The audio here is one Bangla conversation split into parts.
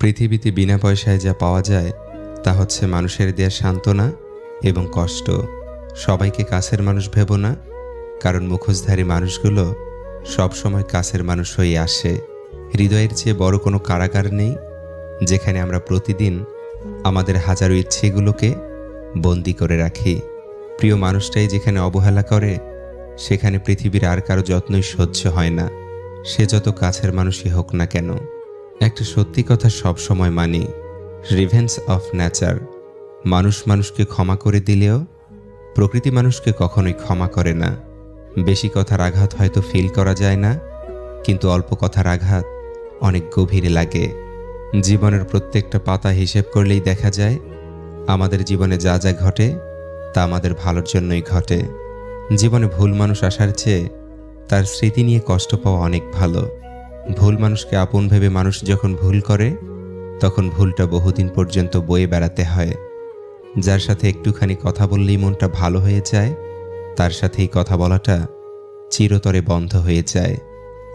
পৃথিবীতে বিনা পয়সায় যা পাওয়া যায় তা হচ্ছে মানুষের দেয়া সান্ত্বনা এবং কষ্ট। সবাইকে কাছের মানুষ ভেবো না, কারণ মুখোশধারী মানুষগুলো সবসময় কাছের মানুষ হয়ে আসে। হৃদয়ের চেয়ে বড় কোনো কারাগার নেই, যেখানে আমরা প্রতিদিন আমাদের হাজারো ইচ্ছেগুলোকে বন্দি করে রাখি। প্রিয় মানুষটাই যেখানে অবহেলা করে, সেখানে পৃথিবীর আর কারো যত্নই সহ্য হয় না, সে যত কাছের মানুষই হোক না কেন। একটা সত্যি কথা সব সময় মানি, রিভেঞ্জ অফ নেচার। মানুষ মানুষকে ক্ষমা করে দিলেও প্রকৃতি মানুষকে কখনোই ক্ষমা করে না। বেশি কথার আঘাত হয়তো ফিল করা যায় না, কিন্তু অল্প কথার আঘাত অনেক গভীরে লাগে। জীবনের প্রত্যেকটা পাতা হিসেব করলেই দেখা যায় আমাদের জীবনে যা যা ঘটে তা আমাদের ভালোর জন্যই ঘটে। জীবনে ভুল মানুষ আসার চেয়ে তার স্মৃতি নিয়ে কষ্ট পাওয়া অনেক ভালো। ভুল মানুষকে আপন ভেবে মানুষ যখন ভুল করে, তখন ভুলটা বহুদিন পর্যন্ত বয়ে বেড়াতে হয়। যার সাথে একটুখানি কথা বললেই মনটা ভালো হয়ে যায়, তার সাথেই কথা বলাটা চিরতরে বন্ধ হয়ে যায়।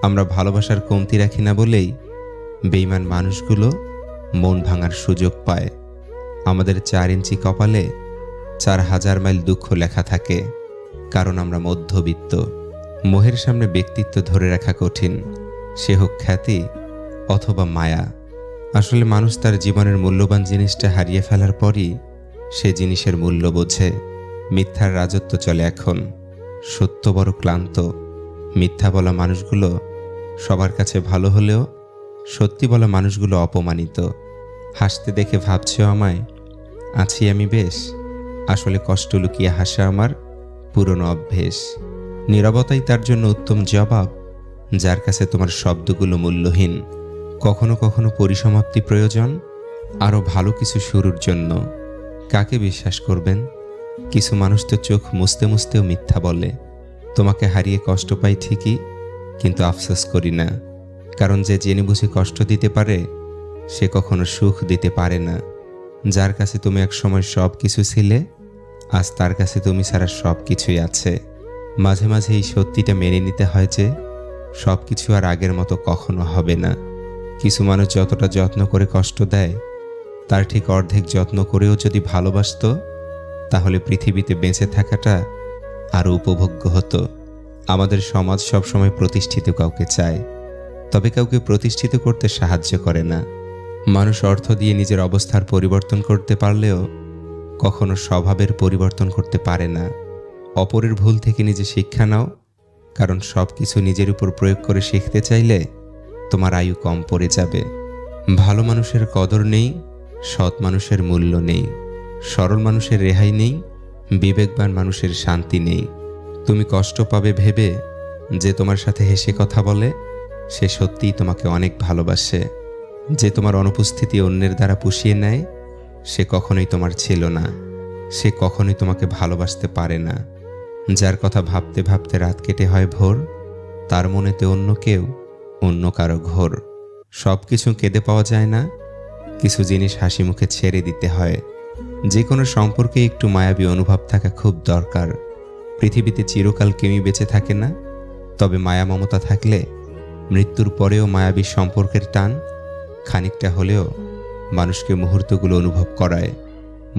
আমরা ভালোবাসার কমতি রাখি না বলেই বেঈমান মানুষগুলো মন ভাঙার সুযোগ পায়। আমাদের 4 ইঞ্চি কপালে 4000 মাইল দুঃখ লেখা থাকে, কারণ আমরা মধ্যবিত্ত। মোহের সামনে ব্যক্তিত্ব ধরে রাখা কঠিন, সে হোক খ্যাতি অথবা মায়া। আসলে মানুষ তার জীবনের মূল্যবান জিনিসটা হারিয়ে ফেলার পরই সে জিনিসের মূল্য বোঝে। মিথ্যার রাজত্ব চলে এখন, সত্য বড় ক্লান্ত। মিথ্যা বলা মানুষগুলো সবার কাছে ভালো হলেও সত্যি বলা মানুষগুলো অপমানিত। হাসতে দেখে ভাবছো আমায় আছি আমি বেশ, আসলে কষ্ট লুকিয়ে হাসা আমার পুরনো অভ্যেস। নীরবতাই তার জন্য উত্তম জবাব, যার কাছে তোমার শব্দগুলো মূল্যহীন। কখনো কখনো পরিসমাপ্তি প্রয়োজন আরও ভালো কিছু শুরুর জন্য। কাকে বিশ্বাস করবেন? কিছু মানুষ তো চোখ মুছতে মুছতেও মিথ্যা বলে। তোমাকে হারিয়ে কষ্ট পাই ঠিকই, কিন্তু আফসোস করি না, কারণ যে জেনে বুঝে কষ্ট দিতে পারে সে কখনো সুখ দিতে পারে না। যার কাছে তুমি একসময় সব কিছু ছিলে, আজ তার কাছে তুমি ছাড়া সব কিছুই আছে। মাঝে মাঝে এই সত্যিটা মেনে নিতে হয় যে সব কিছু আর আগের মতো কখনো হবে না। কিছু মানুষ যতটা যত্ন করে কষ্ট দেয়, তার ঠিক অর্ধেক যত্ন করেও যদি ভালোবাসতো, তাহলে পৃথিবীতে বেঁচে থাকাটা আরও উপভোগ্য হতো। আমাদের সমাজ সবসময় প্রতিষ্ঠিত কাউকে চায়, তবে কাউকে প্রতিষ্ঠিত করতে সাহায্য করে না। মানুষ অর্থ দিয়ে নিজের অবস্থার পরিবর্তন করতে পারলেও কখনো স্বভাবের পরিবর্তন করতে পারে না। অপরের ভুল থেকে নিজে শিক্ষা নাও, কারণ সব কিছু নিজের উপর প্রয়োগ করে শিখতে চাইলে তোমার আয়ু কম পড়ে যাবে। ভালো মানুষের কদর নেই, সৎ মানুষের মূল্য নেই, সরল মানুষের রেহাই নেই, বিবেকবান মানুষের শান্তি নেই। তুমি কষ্ট পাবে ভেবে যে তোমার সাথে হেসে কথা বলে, সে সত্যিই তোমাকে অনেক ভালোবাসে। যে তোমার অনুপস্থিতি অন্যের দ্বারা পুষিয়ে নেয়, সে কখনোই তোমার ছিল না, সে কখনোই তোমাকে ভালোবাসতে পারে না। যার কথা ভাবতে ভাবতে রাত কেটে হয় ভোর, তার মনেতে অন্য কেউ, অন্য কারো ঘোর। সব কিছু কেঁদে পাওয়া যায় না, কিছু জিনিস হাসি মুখে ছেড়ে দিতে হয়। যে কোনো সম্পর্কে একটু মায়াবী অনুভব থাকা খুব দরকার। পৃথিবীতে চিরকাল কেউই বেঁচে থাকে না, তবে মায়া মমতা থাকলে মৃত্যুর পরেও মায়াবী সম্পর্কের টান খানিকটা হলেও মানুষকে মুহূর্তগুলো অনুভব করায়।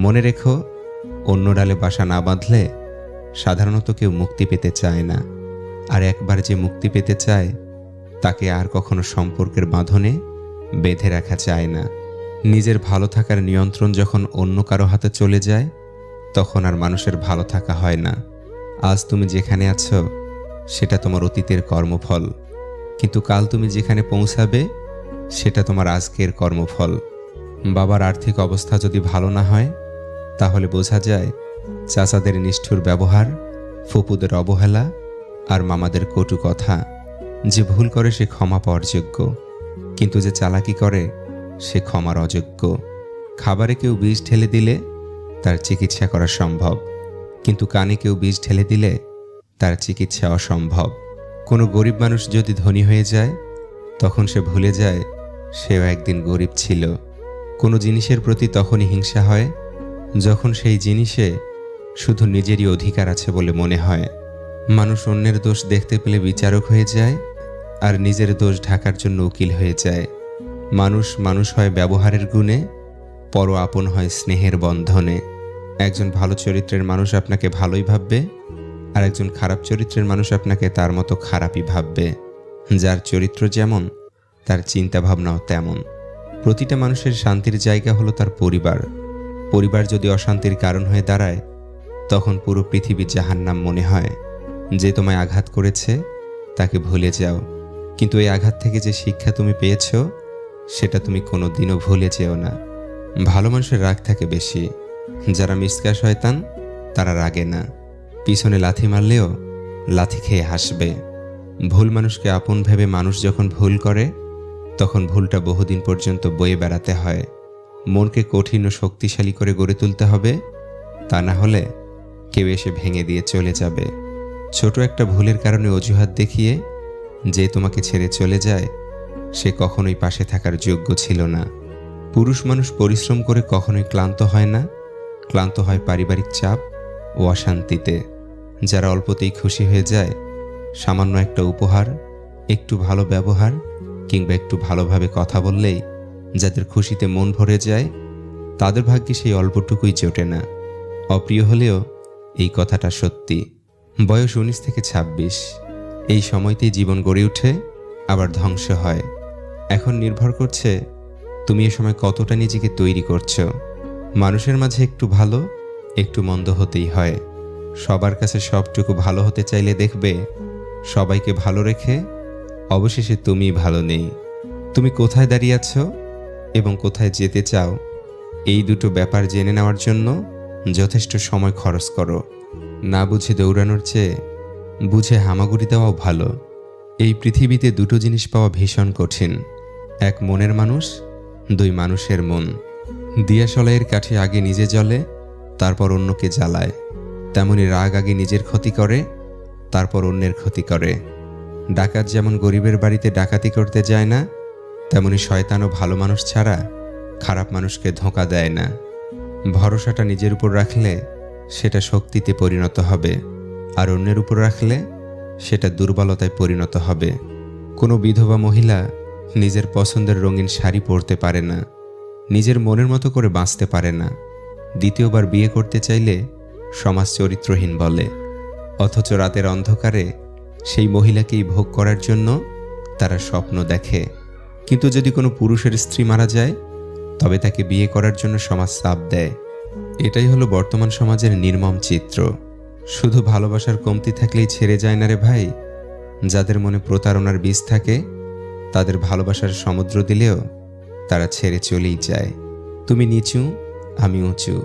মনে রেখো, অন্য ডালে বাসা না বাঁধলে সাধারণত কেউ মুক্তি পেতে চায় না, আর একবার যে মুক্তি পেতে চায় তাকে আর কখনো সম্পর্কের বাঁধনে বেঁধে রাখা যায় না। নিজের ভালো থাকার নিয়ন্ত্রণ যখন অন্য কারো হাতে চলে যায়, তখন আর মানুষের ভালো থাকা হয় না। আজ তুমি যেখানে আছো সেটা তোমার অতীতের কর্মফল, কিন্তু কাল তুমি যেখানে পৌঁছাবে সেটা তোমার আজকের কর্মফল। বাবার আর্থিক অবস্থা যদি ভালো না হয়, তাহলে বোঝা যায় চাচাদের নিষ্ঠুর ব্যবহার, ফুপুদের অবহেলা আর মামাদের কটু কথা। যে ভুল করে সে ক্ষমা পাওয়ার যোগ্য, কিন্তু যে চালাকি করে সে ক্ষমার অযোগ্য। খাবারে কেউ বিষ ঢেলে দিলে তার চিকিৎসা করা সম্ভব, কিন্তু কানে কেউ বিষ ঢেলে দিলে তার চিকিৎসা অসম্ভব। কোনো গরিব মানুষ যদি ধনী হয়ে যায়, তখন সে ভুলে যায় সেও একদিন গরিব ছিল। কোনো জিনিসের প্রতি তখনই হিংসা হয় যখন সেই জিনিসে শুধু নিজেরই অধিকার আছে বলে মনে হয়। মানুষ অন্যের দোষ দেখতে পেলে বিচারক হয়ে যায়, আর নিজের দোষ ঢাকার জন্য উকিল হয়ে যায়। মানুষ মানুষ হয় ব্যবহারের গুণে, পর আপন হয় স্নেহের বন্ধনে। একজন ভালো চরিত্রের মানুষ আপনাকে ভালোই ভাববে, আর একজন খারাপ চরিত্রের মানুষ আপনাকে তার মতো খারাপই ভাববে। যার চরিত্র যেমন, তার চিন্তা ভাবনাও তেমন। প্রতিটা মানুষের শান্তির জায়গা হলো তার পরিবার। পরিবার যদি অশান্তির কারণ হয়ে দাঁড়ায়, তখন পুরো পৃথিবী জাহান্নাম মনে হয়। যে তোমায় আঘাত করেছে তাকে ভুলে যাও, কিন্তু এই আঘাত থেকে যে শিক্ষা তুমি পেয়েছ, সেটা তুমি কোনোদিনও ভুলে যেও না। ভালো মানুষের রাগ থাকে বেশি। যারা মিসকা শয়তান, তারা রাগে না, পিছনে লাথি মারলেও লাথি খেয়ে হাসবে। ভুল মানুষকে আপন ভেবে মানুষ যখন ভুল করে, তখন ভুলটা বহুদিন পর্যন্ত বয়ে বেড়াতে হয়। মনকে কঠিন ও শক্তিশালী করে গড়ে তুলতে হবে, তা না হলে কেউ এসে ভেঙে দিয়ে চলে যাবে। ছোট একটা ভুলের কারণে অজুহাত দেখিয়ে যে তোমাকে ছেড়ে চলে যায়, সে কখনোই পাশে থাকার যোগ্য ছিল না। পুরুষ মানুষ পরিশ্রম করে কখনোই ক্লান্ত হয় না, ক্লান্ত হয় পারিবারিক চাপ ও অশান্তিতে। যারা অল্পতেই খুশি হয়ে যায়, সামান্য একটা উপহার, একটু ভালো ব্যবহার কিংবা একটু ভালোভাবে কথা বললেই যাদের খুশিতে মন ভরে যায়, তাদের ভাগ্যে সেই অল্পটুকুই জোটে না। অপ্রিয় হলেও এই কথাটা সত্যি। বয়স 19 থেকে 26, এই সময়তেই জীবন গড়ে ওঠে, আবার ধ্বংস হয়। এখন নির্ভর করছে তুমি এ সময় কতটা নিজেকে তৈরি করছো। মানুষের মাঝে একটু ভালো, একটু মন্দ হতেই হয়। সবার কাছে সবটুকু ভালো হতে চাইলে দেখবে সবাইকে ভালো রেখে অবশেষে তুমি ভালো নেই। তুমি কোথায় দাঁড়িয়ে আছো এবং কোথায় যেতে চাও, এই দুটো ব্যাপার জেনে নেওয়ার জন্য যথেষ্ট সময় খরচ করো। না বুঝে দৌড়ানোর চেয়ে বুঝে হামাগুড়ি দেওয়াও ভালো। এই পৃথিবীতে দুটো জিনিস পাওয়া ভীষণ কঠিন, এক মনের মানুষ, দুই মানুষের মন। দিয়াশলাইয়ের কাঠে আগে নিজে জ্বলে, তারপর অন্যকে জ্বালায়। তেমনি রাগ আগে নিজের ক্ষতি করে, তারপর অন্যের ক্ষতি করে। ডাকাত যেমন গরিবের বাড়িতে ডাকাতি করতে যায় না, তেমনি শয়তানও ভালো মানুষ ছাড়া খারাপ মানুষকে ধোঁকা দেয় না। ভরসাটা নিজের উপর রাখলে সেটা শক্তিতে পরিণত হবে, আর অন্যের উপর রাখলে সেটা দুর্বলতায় পরিণত হবে। কোনো বিধবা মহিলা নিজের পছন্দের রঙিন শাড়ি পরতে পারে না, নিজের মনের মতো করে বাঁচতে পারে না। দ্বিতীয়বার বিয়ে করতে চাইলে সমাজ চরিত্রহীন বলে, অথচ রাতের অন্ধকারে সেই মহিলাকেই ভোগ করার জন্য তারা স্বপ্ন দেখে। কিন্তু যদি কোনো পুরুষের স্ত্রী মারা যায়, তবে তাকে বিয়ে করার জন্য সমাজ চাপ দেয়। এটাই হলো বর্তমান সমাজের নির্মম চিত্র। শুধু ভালোবাসার কমতি থাকলেই ছেড়ে যায় না রে ভাই। যাদের মনে প্রতারণার বীজ থাকে, তাদের ভালোবাসার সমুদ্র দিলেও তারা ছেড়ে চলেই যায়। তুমি নিচু, আমি উঁচু,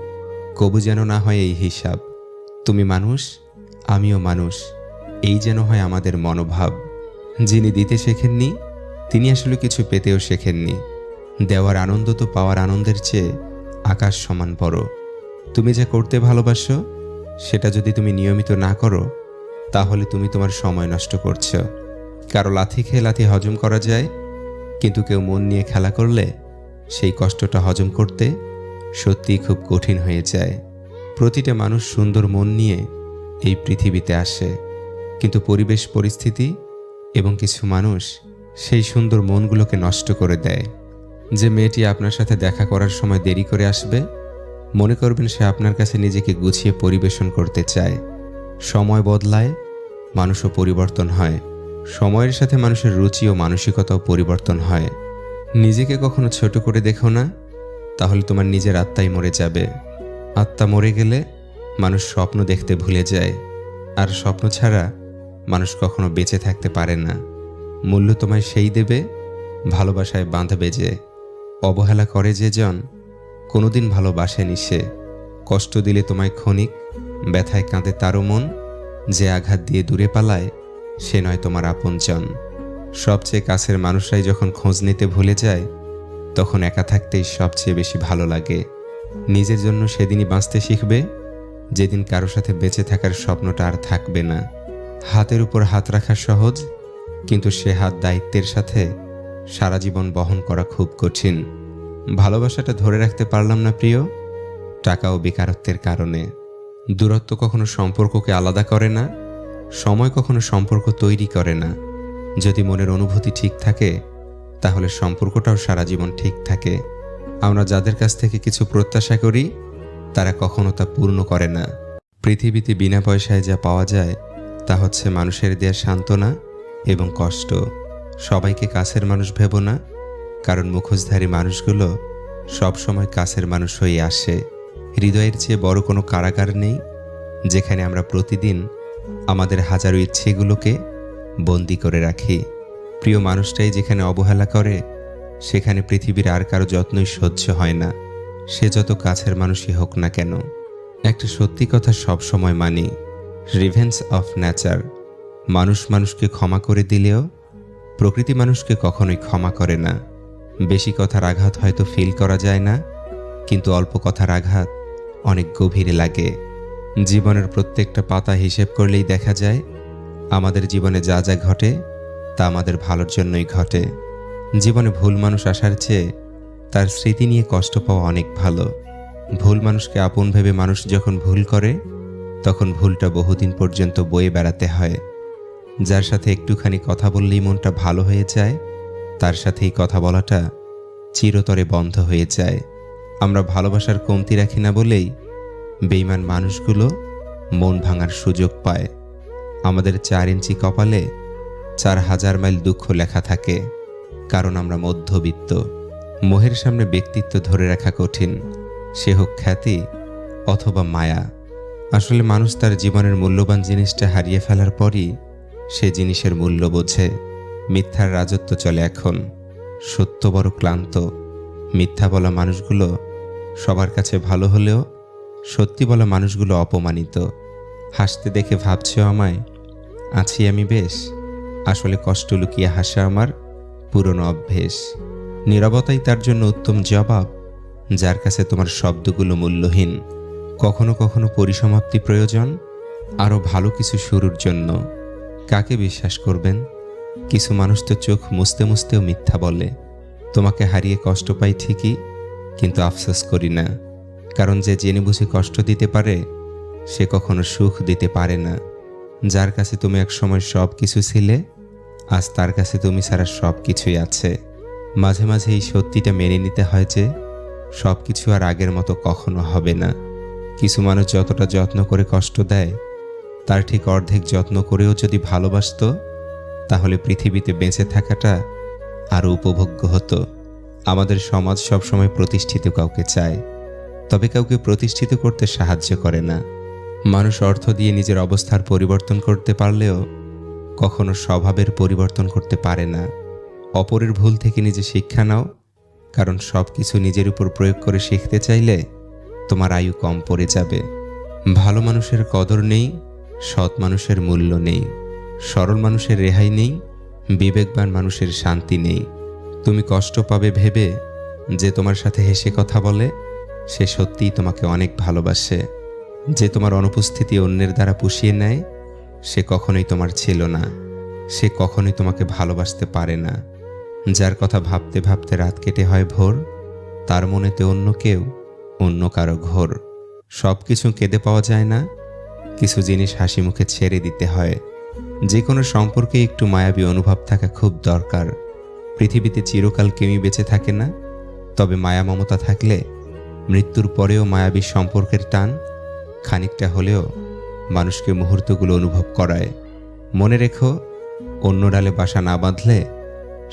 কবু যেন না হয় এই হিসাব। তুমি মানুষ, আমিও মানুষ, এই যেন হয় আমাদের মনোভাব। যিনি দিতে শেখেননি, তিনি আসলে কিছু পেতেও শেখেননি। দেওয়ার আনন্দ তো পাওয়ার আনন্দের চেয়ে আকাশ সমান বড়। তুমি যা করতে ভালোবাসো, সেটা যদি তুমি নিয়মিত না করো, তাহলে তুমি তোমার সময় নষ্ট করছো। কারো লাথি খেয়ে লাথি হজম করা যায়, কিন্তু কেউ মন নিয়ে খেলা করলে সেই কষ্টটা হজম করতে সত্যিই খুব কঠিন হয়ে যায়। প্রতিটা মানুষ সুন্দর মন নিয়ে এই পৃথিবীতে আসে, কিন্তু পরিবেশ, পরিস্থিতি এবং কিছু মানুষ সেই সুন্দর মনগুলোকে নষ্ট করে দেয়। যে মেয়েটি আপনার সাথে দেখা করার সময় দেরি করে আসবে, মনে করবেন সে আপনার কাছে নিজেকে গুছিয়ে পরিবেশন করতে চায়। সময় বদলায়, মানুষও পরিবর্তন হয়। সময়ের সাথে মানুষের রুচি ও মানসিকতাও পরিবর্তন হয়। নিজেকে কখনো ছোট করে দেখো না, তাহলে তোমার নিজের আত্মাই মরে যাবে। আত্মা মরে গেলে মানুষ স্বপ্ন দেখতে ভুলে যায়, আর স্বপ্ন ছাড়া মানুষ কখনো বেঁচে থাকতে পারে না। মূল্য তোমায় সেই দেবে, ভালোবাসায় বাঁধবে যে। অবহেলা করে যে জন, কোনোদিন ভালোবাসেনি সে। কষ্ট দিলে তোমায় ক্ষণিক, ব্যথায় কাঁদে তারও মন। যে আঘাত দিয়ে দূরে পালায়, সে নয় তোমার আপনজন। সবচেয়ে কাছের মানুষরাই যখন খোঁজ নিতে ভুলে যায়, তখন একা থাকতেই সবচেয়ে বেশি ভালো লাগে। নিজের জন্য সেদিনই বাঁচতে শিখবে, যেদিন কারো সাথে বেঁচে থাকার স্বপ্নটা আর থাকবে না। হাতের উপর হাত রাখা সহজ, কিন্তু সে হাত দায়িত্বের সাথে সারা জীবন বহন করা খুব কঠিন। ভালোবাসাটা ধরে রাখতে পারলাম না প্রিয়, টাকা ও বেকারত্বের কারণে। দূরত্ব কখনো সম্পর্ককে আলাদা করে না, সময় কখনো সম্পর্ক তৈরি করে না। যদি মনের অনুভূতি ঠিক থাকে, তাহলে সম্পর্কটাও সারা জীবন ঠিক থাকে। আমরা যাদের কাছ থেকে কিছু প্রত্যাশা করি তারা কখনো তা পূর্ণ করে না। পৃথিবীতে বিনা পয়সায় যা পাওয়া যায় তা হচ্ছে মানুষের দেয়া সান্ত্বনা এবং কষ্ট। সবাইকে কাছের মানুষ ভেবো না, কারণ মুখোশধারী মানুষগুলো সবসময় কাছের মানুষ হয়ে আসে। হৃদয়ের চেয়ে বড় কোনো কারাগার নেই যেখানে আমরা প্রতিদিন আমাদের হাজারো ইচ্ছেগুলোকে বন্দি করে রাখি। প্রিয় মানুষটাই যেখানে অবহেলা করে সেখানে পৃথিবীর আর কারো যত্নই সহ্য হয় না, সে যত কাছের মানুষই হোক না কেন। একটা সত্যি কথা সব সময় মানি, রিভেঞ্জ অফ নেচার। মানুষ মানুষকে ক্ষমা করে দিলেও প্রকৃতি মানুষকে কখনোই ক্ষমা করে না। বেশি কথার আঘাত হয়তো ফিল করা যায় না, কিন্তু অল্প কথার আঘাত অনেক গভীরে লাগে। জীবনের প্রত্যেকটা পাতা হিসেব করলেই দেখা যায় আমাদের জীবনে যা যা ঘটে তা আমাদের ভালোর জন্যই ঘটে। জীবনে ভুল মানুষ আসার চেয়ে তার স্মৃতি নিয়ে কষ্ট পাওয়া অনেক ভালো। ভুল মানুষকে আপন ভেবে মানুষ যখন ভুল করে তখন ভুলটা বহুদিন পর্যন্ত বয়ে বেড়াতে হয়। যার সাথে একটুখানি কথা বললেই মনটা ভালো হয়ে যায় তার সাথেই কথা বলাটা চিরতরে বন্ধ হয়ে যায়। আমরা ভালোবাসার কমতি রাখি না বলেই বেঈমান মানুষগুলো মন ভাঙার সুযোগ পায়। আমাদের 4 ইঞ্চি কপালে 4000 মাইল দুঃখ লেখা থাকে, কারণ আমরা মধ্যবিত্ত। মোহের সামনে ব্যক্তিত্ব ধরে রাখা কঠিন, সে হোক খ্যাতি অথবা মায়া। আসলে মানুষ তার জীবনের মূল্যবান জিনিসটা হারিয়ে ফেলার পরই সে জিনিসের মূল্য বোঝে। মিথ্যার রাজত্ব চলে এখন, সত্য বড় ক্লান্ত। মিথ্যা বলা মানুষগুলো সবার কাছে ভালো হলেও সত্যি বলা মানুষগুলো অপমানিত। হাসতে দেখে ভাবছো আমায় আছি আমি বেশ, আসলে কষ্ট লুকিয়ে হাসা আমার পুরনো অভ্যেস। নীরবতাই তার জন্য উত্তম জবাব যার কাছে তোমার শব্দগুলো মূল্যহীন। কখনো কখনো পরিসমাপ্তি প্রয়োজন আরও ভালো কিছু শুরুর জন্য। কাকে বিশ্বাস করবেন? কিছু মানুষ তো চোখ মুছতে মুছতেও মিথ্যা বলে। তোমাকে হারিয়ে কষ্ট পাই ঠিকই, কিন্তু আফসোস করি না, কারণ যে জেনে বুঝে কষ্ট দিতে পারে সে কখনো সুখ দিতে পারে না। যার কাছে তুমি একসময় সব কিছু ছিলে আজ তার কাছে তুমি ছাড়া সব কিছুই আছে। মাঝে মাঝে এই সত্যিটা মেনে নিতে হয় যে সব কিছু আর আগের মতো কখনো হবে না। কিছু মানুষ যতটা যত্ন করে কষ্ট দেয় তার ঠিক অর্ধেক যত্ন করেও যদি ভালোবাসতো তাহলে পৃথিবীতে বেঁচে থাকাটা আরও উপভোগ্য হতো। আমাদের সমাজ সবসময় প্রতিষ্ঠিত কাউকে চায়, তবে কাউকে প্রতিষ্ঠিত করতে সাহায্য করে না। মানুষ অর্থ দিয়ে নিজের অবস্থার পরিবর্তন করতে পারলেও কখনো স্বভাবের পরিবর্তন করতে পারে না। অপরের ভুল থেকে নিজে শিক্ষা নাও, কারণ সব কিছু নিজের উপর প্রয়োগ করে শিখতে চাইলে তোমার আয়ু কম পড়ে যাবে। ভালো মানুষের কদর নেই, সৎ মানুষের মূল্য নেই, সরল মানুষের রেহাই নেই, বিবেকবান মানুষের শান্তি নেই। তুমি কষ্ট পাবে ভেবে যে তোমার সাথে হেসে কথা বলে সে সত্যিই তোমাকে অনেক ভালোবাসে। যে তোমার অনুপস্থিতি অন্যের দ্বারা পুষিয়ে নেয় সে কখনোই তোমার ছিল না, সে কখনোই তোমাকে ভালোবাসতে পারে না। যার কথা ভাবতে ভাবতে রাত কেটে হয় ভোর, তার মনেতে অন্য কেউ, অন্য কারো ঘোর। সব কিছু কেঁদে পাওয়া যায় না, কিছু জিনিস হাসি মুখে ছেড়ে দিতে হয়। যে কোনো সম্পর্কে একটু মায়াবী অনুভব থাকা খুব দরকার। পৃথিবীতে চিরকাল কেউই বেঁচে থাকে না, তবে মায়া মমতা থাকলে মৃত্যুর পরেও মায়াবী সম্পর্কের টান খানিকটা হলেও মানুষকে মুহূর্তগুলো অনুভব করায়। মনে রেখো, অন্য ডালে বাসা না বাঁধলে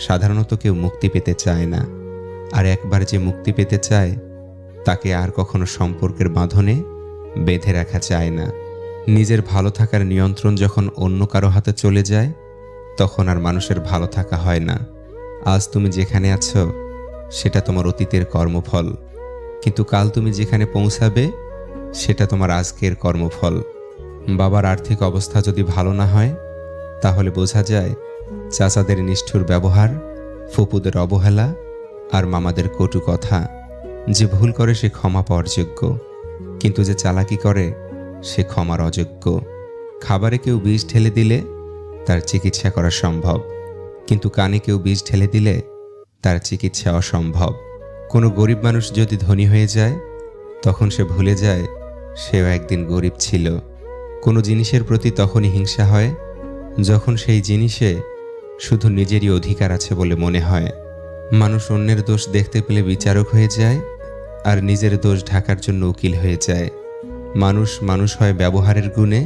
সাধারণত কেউ মুক্তি পেতে চায় না, আর একবার যে মুক্তি পেতে চায় তাকে আর কখনো সম্পর্কের বাঁধনে বেঁধে রাখা যায় না। নিজের ভালো থাকার নিয়ন্ত্রণ যখন অন্য কারো হাতে চলে যায় তখন আর মানুষের ভালো থাকা হয় না। আজ তুমি যেখানে আছো সেটা তোমার অতীতের কর্মফল, কিন্তু কাল তুমি যেখানে পৌঁছাবে সেটা তোমার আজকের কর্মফল। বাবার আর্থিক অবস্থা যদি ভালো না হয় তাহলে বোঝা যায় চাচাদের নিষ্ঠুর ব্যবহার, ফুপুদের অবহেলা আর মামাদের কটু কথা। যে ভুল করে সে ক্ষমা পাওয়ার যোগ্য, কিন্তু যে চালাকি করে সে ক্ষমার অযোগ্য। খাবারে কেউ বিষ ঢেলে দিলে তার চিকিৎসা করা সম্ভব, কিন্তু কানে কেউ বিষ ঢেলে দিলে তার চিকিৎসা অসম্ভব। কোনো গরিব মানুষ যদি ধনী হয়ে যায় তখন সে ভুলে যায় সেও একদিন গরিব ছিল। কোনো জিনিসের প্রতি তখনই হিংসা হয় যখন সেই জিনিসে শুধু নিজেরই অধিকার আছে বলে মনে হয়। মানুষ অন্যের দোষ দেখতে পেলে বিচারক হয়ে যায়, আর নিজের দোষ ঢাকার জন্য উকিল হয়ে যায়। মানুষ মানুষ হয় ব্যবহারের গুণে,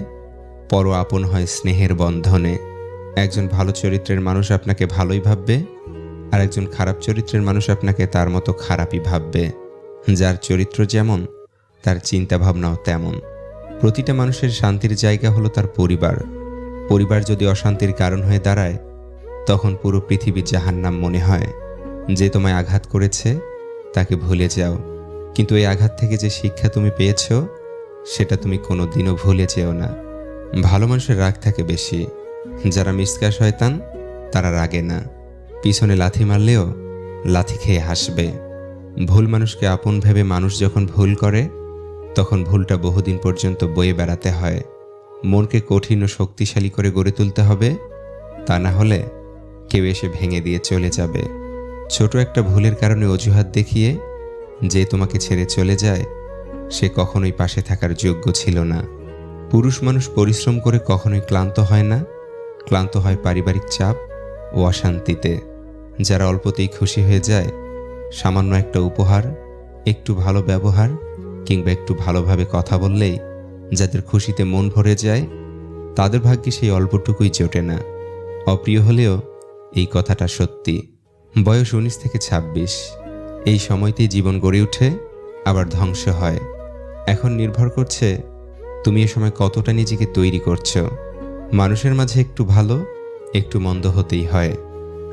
পর আপন হয় স্নেহের বন্ধনে। একজন ভালো চরিত্রের মানুষ আপনাকে ভালোই ভাববে, আর একজন খারাপ চরিত্রের মানুষ আপনাকে তার মতো খারাপই ভাববে। যার চরিত্র যেমন, তার চিন্তা ভাবনাও তেমন। প্রতিটা মানুষের শান্তির জায়গা হলো তার পরিবার। পরিবার যদি অশান্তির কারণ হয়ে দাঁড়ায়, তখন পুরো পৃথিবী জাহান্নাম মনে হয়। যে তোমায় আঘাত করেছে তাকে ভুলে যাও, কিন্তু এই আঘাত থেকে যে শিক্ষা তুমি পেয়েছ, সেটা তুমি কোনোদিনও ভুলে যেও না। ভালো মানুষের রাগ থাকে বেশি। যারা মিসকা শয়তান, তারা রাগে না, পিছনে লাথি মারলেও লাথি খেয়ে হাসবে। ভুল মানুষকে আপন ভেবে মানুষ যখন ভুল করে, তখন ভুলটা বহুদিন পর্যন্ত বয়ে বেড়াতে হয়। মনকে কঠিন ও শক্তিশালী করে গড়ে তুলতে হবে, তা না হলে কেউ এসে ভেঙে দিয়ে চলে যাবে। ছোট একটা ভুলের কারণে অজুহাত দেখিয়ে যে তোমাকে ছেড়ে চলে যায়, সে কখনোই পাশে থাকার যোগ্য ছিল না। পুরুষ মানুষ পরিশ্রম করে কখনোই ক্লান্ত হয় না, ক্লান্ত হয় পারিবারিক চাপ ও অশান্তিতে। যারা অল্পতেই খুশি হয়ে যায়, সামান্য একটা উপহার, একটু ভালো ব্যবহার কিংবা একটু ভালোভাবে কথা বললেই যাদের খুশিতে মন ভরে যায়, তাদের ভাগ্যে সেই অল্পটুকুই জোটে না। অপ্রিয় হলেও এই কথাটা সত্যি। বয়স 19 থেকে 26, এই সময়তেই জীবন গড়ে ওঠে, আবার ধ্বংস হয়। এখন নির্ভর করছে তুমি এ সময় কতটা নিজেকে তৈরি করছো। মানুষের মাঝে একটু ভালো, একটু মন্দ হতেই হয়।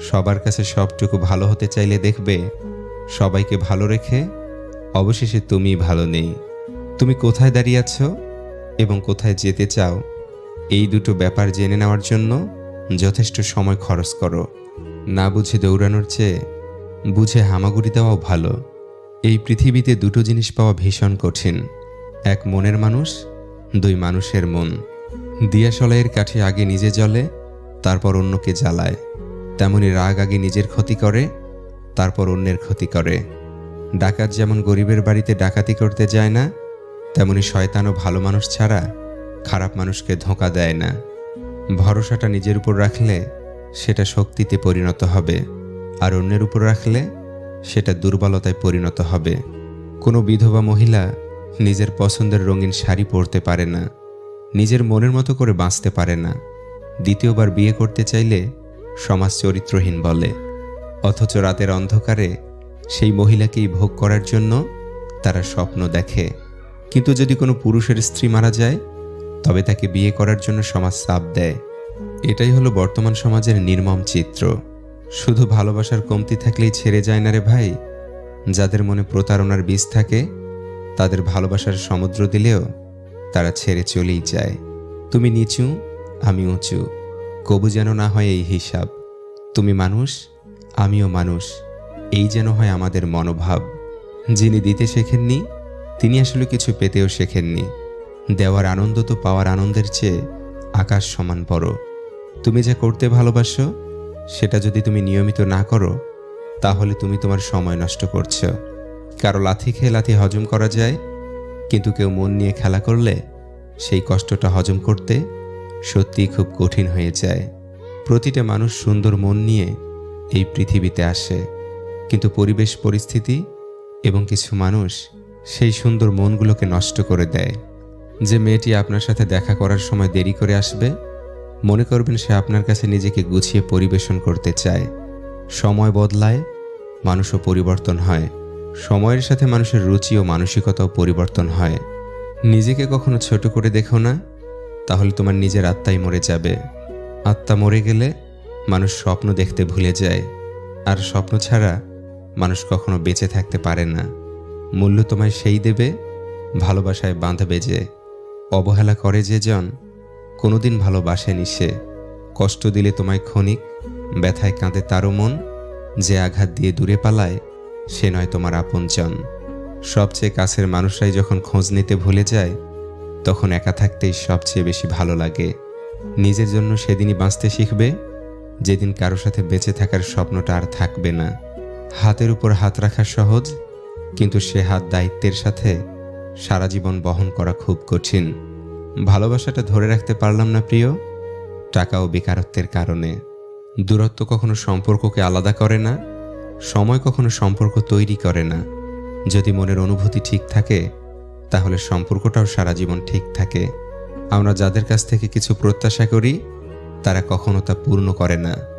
সবার কাছে সবটুকু ভালো হতে চাইলে দেখবে সবাইকে ভালো রেখে অবশেষে তুমি ভালো নেই। তুমি কোথায় দাঁড়িয়ে আছো এবং কোথায় যেতে চাও, এই দুটো ব্যাপার জেনে নেওয়ার জন্য যথেষ্ট সময় খরচ করো। না বুঝে দৌড়ানোর চেয়ে বুঝে হামাগুড়ি দেওয়াও ভালো। এই পৃথিবীতে দুটো জিনিস পাওয়া ভীষণ কঠিন, এক মনের মানুষ, দুই মানুষের মন। দিয়াশলাইয়ের কাঠি আগে নিজে জ্বলে, তারপর অন্যকে জ্বালায়। তেমনি রাগ আগে নিজের ক্ষতি করে, তারপর অন্যের ক্ষতি করে। ডাকাত যেমন গরিবের বাড়িতে ডাকাতি করতে যায় না, তেমনি শয়তানও ভালো মানুষ ছাড়া খারাপ মানুষকে ধোঁকা দেয় না। ভরসাটা নিজের উপর রাখলে সেটা শক্তিতে পরিণত হবে, আর অন্যের উপর রাখলে সেটা দুর্বলতায় পরিণত হবে। কোনো বিধবা মহিলা নিজের পছন্দের রঙিন শাড়ি পরতে পারে না, নিজের মনের মতো করে বাঁচতে পারে না। দ্বিতীয়বার বিয়ে করতে চাইলে সমাজ চরিত্রহীন বলে, অথচ রাতের অন্ধকারে সেই মহিলাকেই ভোগ করার জন্য তারা স্বপ্ন দেখে। কিন্তু যদি কোনো পুরুষের স্ত্রী মারা যায়, তবে তাকে বিয়ে করার জন্য সমাজ চাপ দেয়। এটাই হলো বর্তমান সমাজের নির্মম চিত্র। শুধু ভালোবাসার কমতি থাকলেই ছেড়ে যায় না রে ভাই। যাদের মনে প্রতারণার বীজ থাকে, তাদের ভালোবাসার সমুদ্র দিলেও তারা ছেড়ে চলেই যায়। তুমি নিচু, আমি উঁচু, কবু যেন না হয় এই হিসাব। তুমি মানুষ, আমিও মানুষ, এই যেন হয় আমাদের মনোভাব। যিনি দিতে শেখেননি, তিনি আসলে কিছু পেতেও শেখেননি। দেওয়ার আনন্দ তো পাওয়ার আনন্দের চেয়ে আকাশ সমান বড়। তুমি যা করতে ভালোবাসো, সেটা যদি তুমি নিয়মিত না করো, তাহলে তুমি তোমার সময় নষ্ট করছো। কারো লাথি খেয়ে লাথি হজম করা যায়, কিন্তু কেউ মন নিয়ে খেলা করলে সেই কষ্টটা হজম করতে সত্যিই খুব কঠিন হয়ে যায়। প্রতিটা মানুষ সুন্দর মন নিয়ে এই পৃথিবীতে আসে, কিন্তু পরিবেশ, পরিস্থিতি এবং কিছু মানুষ সেই সুন্দর মনগুলোকে নষ্ট করে দেয়। যে মেয়েটি আপনার সাথে দেখা করার সময় দেরি করে আসবে, মনে করবেন সে আপনার কাছে নিজেকে গুছিয়ে পরিবেশন করতে চায়। সময় বদলায়, মানুষও পরিবর্তন হয়। সময়ের সাথে মানুষের রুচি ও মানসিকতাও পরিবর্তন হয়। নিজেকে কখনো ছোট করে দেখো না, তাহলে তোমার নিজের আত্মাই মরে যাবে। আত্মা মরে গেলে মানুষ স্বপ্ন দেখতে ভুলে যায়, আর স্বপ্ন ছাড়া মানুষ কখনো বেঁচে থাকতে পারে না। মূল্য তোমায় সেই দেবে, ভালোবাসায় বাঁধবে যে। অবহেলা করে যে জন, কোনোদিন ভালোবাসেনি সে। কষ্ট দিলে তোমায় ক্ষণিক, ব্যথায় কাঁদে তারও মন। যে আঘাত দিয়ে দূরে পালায়, সে নয় তোমার আপনজন। সবচেয়ে কাছের মানুষরাই যখন খোঁজ নিতে ভুলে যায়, তখন একা থাকতেই সবচেয়ে বেশি ভালো লাগে। নিজের জন্য সেদিনই বাঁচতে শিখবে, যেদিন কারো সাথে বেঁচে থাকার স্বপ্নটা আর থাকবে না। হাতের উপর হাত রাখা সহজ, কিন্তু সে হাত দায়িত্বের সাথে সারা জীবন বহন করা খুব কঠিন। ভালোবাসাটা ধরে রাখতে পারলাম না প্রিয়, টাকা ও বেকারত্বের কারণে। দূরত্ব কখনো সম্পর্ককে আলাদা করে না, সময় কখনো সম্পর্ক তৈরি করে না। যদি মনের অনুভূতি ঠিক থাকে তাহলে সম্পর্কটাও সারা জীবন ঠিক থাকে। আমরা যাদের কাছ থেকে কিছু প্রত্যাশা করি তারা কখনো তা পূর্ণ করে না।